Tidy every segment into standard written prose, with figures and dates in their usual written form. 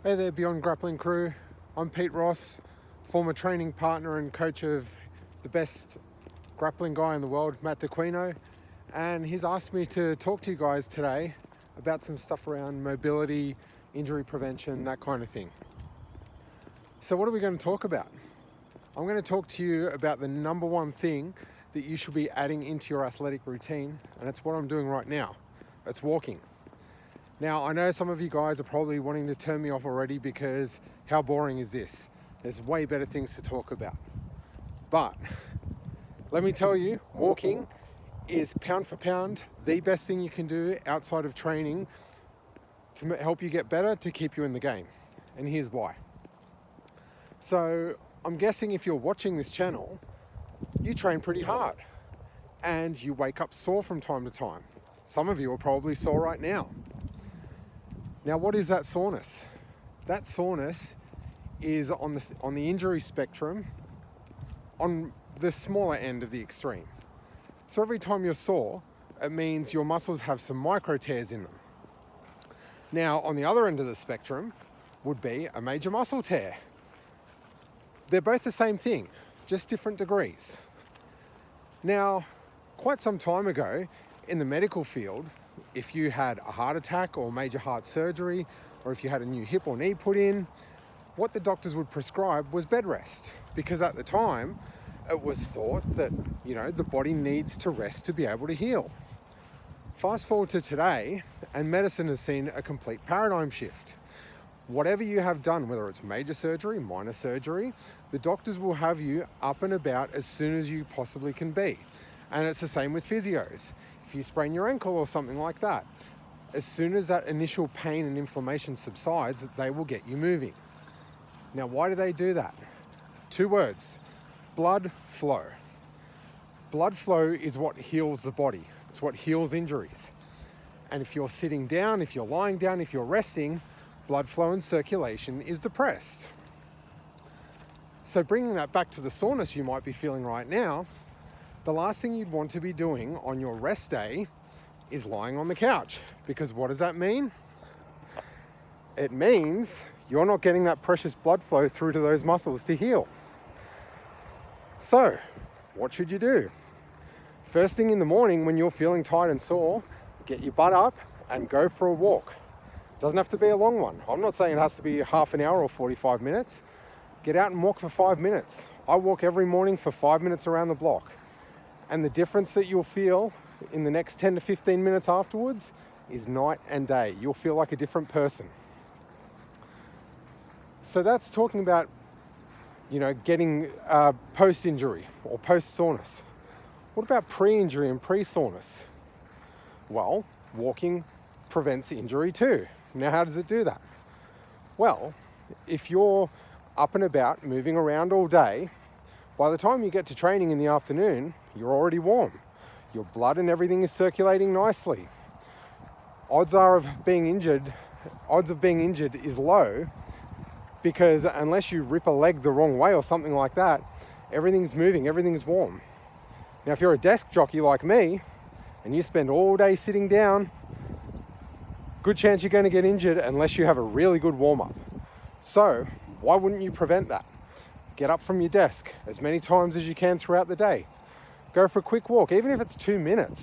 Hey there, BeyondGrappling crew. I'm Pete Ross, former training partner and coach of the best grappling guy in the world, Matt DeQuino, and he's asked me to talk to you guys today about some stuff around mobility, injury prevention, that kind of thing. So what are we going to talk about? I'm going to talk to you about the number one thing that you should be adding into your athletic routine, and that's what I'm doing right now. It's walking. Now, I know some of you guys are probably wanting to turn me off already because how boring is this? There's way better things to talk about. But let me tell you, walking is pound for pound the best thing you can do outside of training to help you get better, to keep you in the game. And here's why. So I'm guessing if you're watching this channel, you train pretty hard and you wake up sore from time to time. Some of you are probably sore right now. Now, what is that soreness? That soreness is on the injury spectrum on the smaller end of the extreme. So every time you're sore, it means your muscles have some micro tears in them. Now, on the other end of the spectrum would be a major muscle tear. They're both the same thing, just different degrees. Now, quite some time ago in the medical field, if you had a heart attack or major heart surgery, or if you had a new hip or knee put in, what the doctors would prescribe was bed rest, because at the time it was thought that, the body needs to rest to be able to heal. Fast forward to today, and medicine has seen a complete paradigm shift. Whatever you have done, whether it's major surgery, minor surgery, the doctors will have you up and about as soon as you possibly can be. And it's the same with physios. If you sprain your ankle or something like that, as soon as that initial pain and inflammation subsides, they will get you moving. Now, why do they do that? 2 words: blood flow. Blood flow is what heals the body. It's what heals injuries. And if you're sitting down, if you're lying down, if you're resting, blood flow and circulation is depressed. So bringing that back to the soreness you might be feeling right now, the last thing you'd want to be doing on your rest day is lying on the couch. Because what does that mean? It means you're not getting that precious blood flow through to those muscles to heal. So, what should you do? First thing in the morning when you're feeling tired and sore, get your butt up and go for a walk. Doesn't have to be a long one. I'm not saying it has to be half an hour or 45 minutes. Get out and walk for 5 minutes. I walk every morning for 5 minutes around the block. And the difference that you'll feel in the next 10 to 15 minutes afterwards is night and day. You'll feel like a different person. So that's talking about, getting post-injury or post-soreness. What about pre-injury and pre-soreness? Well, walking prevents injury too. Now, how does it do that? Well, if you're up and about, moving around all day, by the time you get to training in the afternoon, you're already warm. Your blood and everything is circulating nicely. Odds of being injured is low, because unless you rip a leg the wrong way or something like that, everything's moving, everything's warm. Now, if you're a desk jockey like me, and you spend all day sitting down, good chance you're going to get injured unless you have a really good warm-up. So, why wouldn't you prevent that? Get up from your desk as many times as you can throughout the day. Go for a quick walk, even if it's 2 minutes.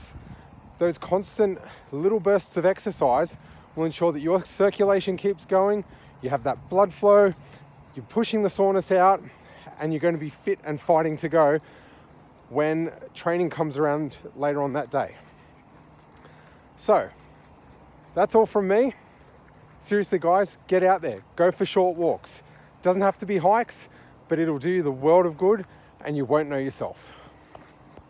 Those constant little bursts of exercise will ensure that your circulation keeps going, you have that blood flow, you're pushing the soreness out, and you're going to be fit and fighting to go when training comes around later on that day. So, that's all from me. Seriously, guys, get out there. Go for short walks. Doesn't have to be hikes, but it'll do you the world of good and you won't know yourself.